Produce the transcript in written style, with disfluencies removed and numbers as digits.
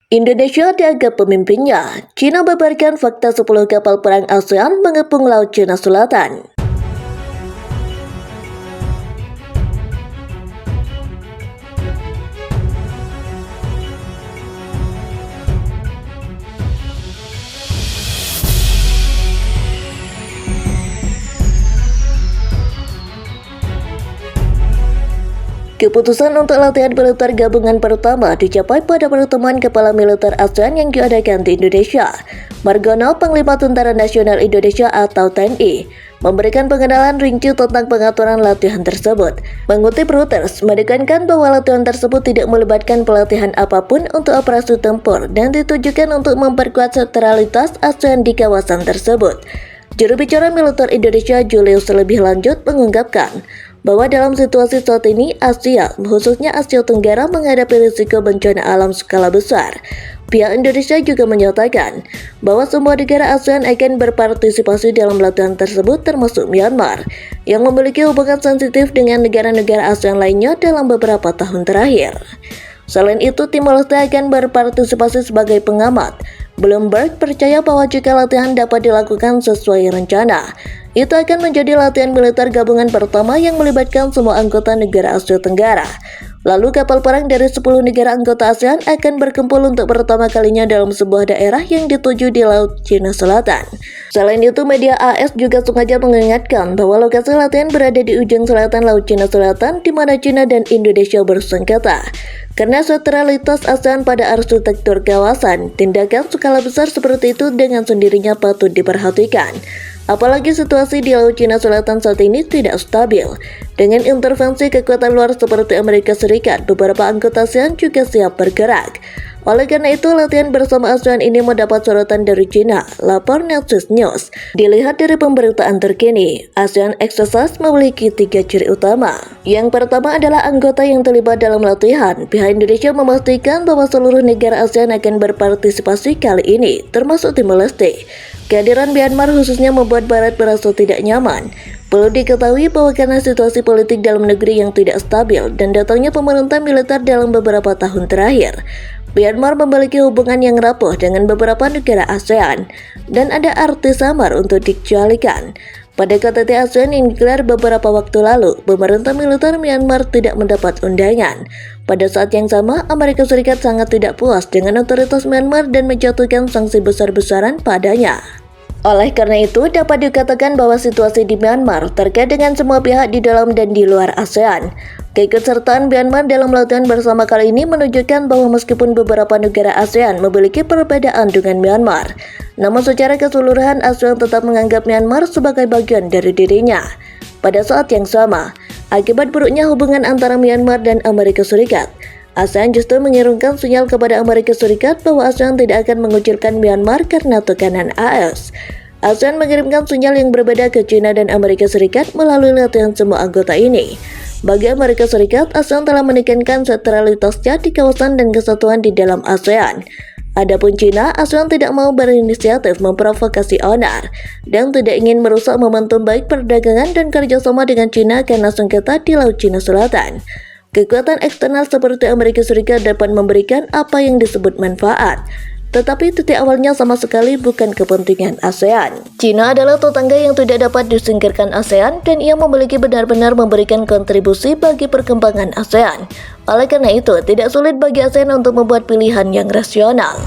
Indonesia dianggap pemimpinnya. Cina beberkan fakta 10 kapal perang ASEAN mengepung Laut Cina Selatan. Keputusan untuk latihan militer gabungan pertama dicapai pada pertemuan kepala militer ASEAN yang diadakan di Indonesia. Margono, Panglima Tentara Nasional Indonesia atau TNI, memberikan pengenalan rinci tentang pengaturan latihan tersebut. Mengutip Reuters, menekankan bahwa latihan tersebut tidak melibatkan pelatihan apapun untuk operasi tempur dan ditujukan untuk memperkuat sentralitas ASEAN di kawasan tersebut. Juru bicara militer Indonesia Julius lebih lanjut mengungkapkan bahwa dalam situasi saat ini Asia, khususnya Asia Tenggara menghadapi risiko bencana alam skala besar. Pihak Indonesia juga menyatakan bahwa semua negara ASEAN akan berpartisipasi dalam latihan tersebut termasuk Myanmar, yang memiliki hubungan sensitif dengan negara-negara ASEAN lainnya dalam beberapa tahun terakhir. Selain itu, Timor Leste akan berpartisipasi sebagai pengamat. Bloomberg percaya bahwa jika latihan dapat dilakukan sesuai rencana, itu akan menjadi latihan militer gabungan pertama yang melibatkan semua anggota negara Asia Tenggara. Lalu kapal perang dari 10 negara anggota ASEAN akan berkumpul untuk pertama kalinya dalam sebuah daerah yang dituju di Laut Cina Selatan. Selain itu, media AS juga sengaja mengingatkan bahwa lokasi latihan berada di ujung selatan Laut Cina Selatan, di mana Cina dan Indonesia bersengketa. Karena sentralitas ASEAN pada arsitektur kawasan, tindakan skala besar seperti itu dengan sendirinya patut diperhatikan. Apalagi situasi di Laut Cina Selatan saat ini tidak stabil. Dengan intervensi kekuatan luar seperti Amerika Serikat, beberapa anggota ASEAN juga siap bergerak. Oleh karena itu, latihan bersama ASEAN ini mendapat sorotan dari Cina, lapor Nexus News. Dilihat dari pemberitaan terkini, ASEAN Exercise memiliki 3 ciri utama. Yang pertama adalah anggota yang terlibat dalam latihan. Pihak Indonesia memastikan bahwa seluruh negara ASEAN akan berpartisipasi kali ini, termasuk Timor Leste. Kehadiran Myanmar khususnya membuat Barat merasa tidak nyaman. Perlu diketahui bahwa karena situasi politik dalam negeri yang tidak stabil dan datangnya pemerintah militer dalam beberapa tahun terakhir, Myanmar memiliki hubungan yang rapuh dengan beberapa negara ASEAN dan ada arti samar untuk dikecualikan. Pada KTT ASEAN yang digelar beberapa waktu lalu, pemerintah militer Myanmar tidak mendapat undangan. Pada saat yang sama, Amerika Serikat sangat tidak puas dengan otoritas Myanmar dan menjatuhkan sanksi besar-besaran padanya. Oleh karena itu, dapat dikatakan bahwa situasi di Myanmar terkait dengan semua pihak di dalam dan di luar ASEAN. Keikutsertaan Myanmar dalam latihan bersama kali ini menunjukkan bahwa meskipun beberapa negara ASEAN memiliki perbedaan dengan Myanmar, namun secara keseluruhan ASEAN tetap menganggap Myanmar sebagai bagian dari dirinya. Pada saat yang sama, akibat buruknya hubungan antara Myanmar dan Amerika Serikat, ASEAN justru mengirimkan sinyal kepada Amerika Serikat bahwa ASEAN tidak akan mengucilkan Myanmar karena tekanan AS. ASEAN mengirimkan sinyal yang berbeda ke China dan Amerika Serikat melalui latihan semua anggota ini. Bagi Amerika Serikat, ASEAN telah menekankan sentralitasnya di kawasan dan kesatuan di dalam ASEAN. Adapun China, ASEAN tidak mau berinisiatif memprovokasi onar dan tidak ingin merusak momentum baik perdagangan dan kerjasama dengan China karena sengketa di Laut Cina Selatan. Kekuatan eksternal seperti Amerika Serikat dapat memberikan apa yang disebut manfaat, tetapi titik awalnya sama sekali bukan kepentingan ASEAN. China adalah tetangga yang tidak dapat disingkirkan ASEAN dan ia memiliki benar-benar memberikan kontribusi bagi perkembangan ASEAN. Oleh karena itu, tidak sulit bagi ASEAN untuk membuat pilihan yang rasional.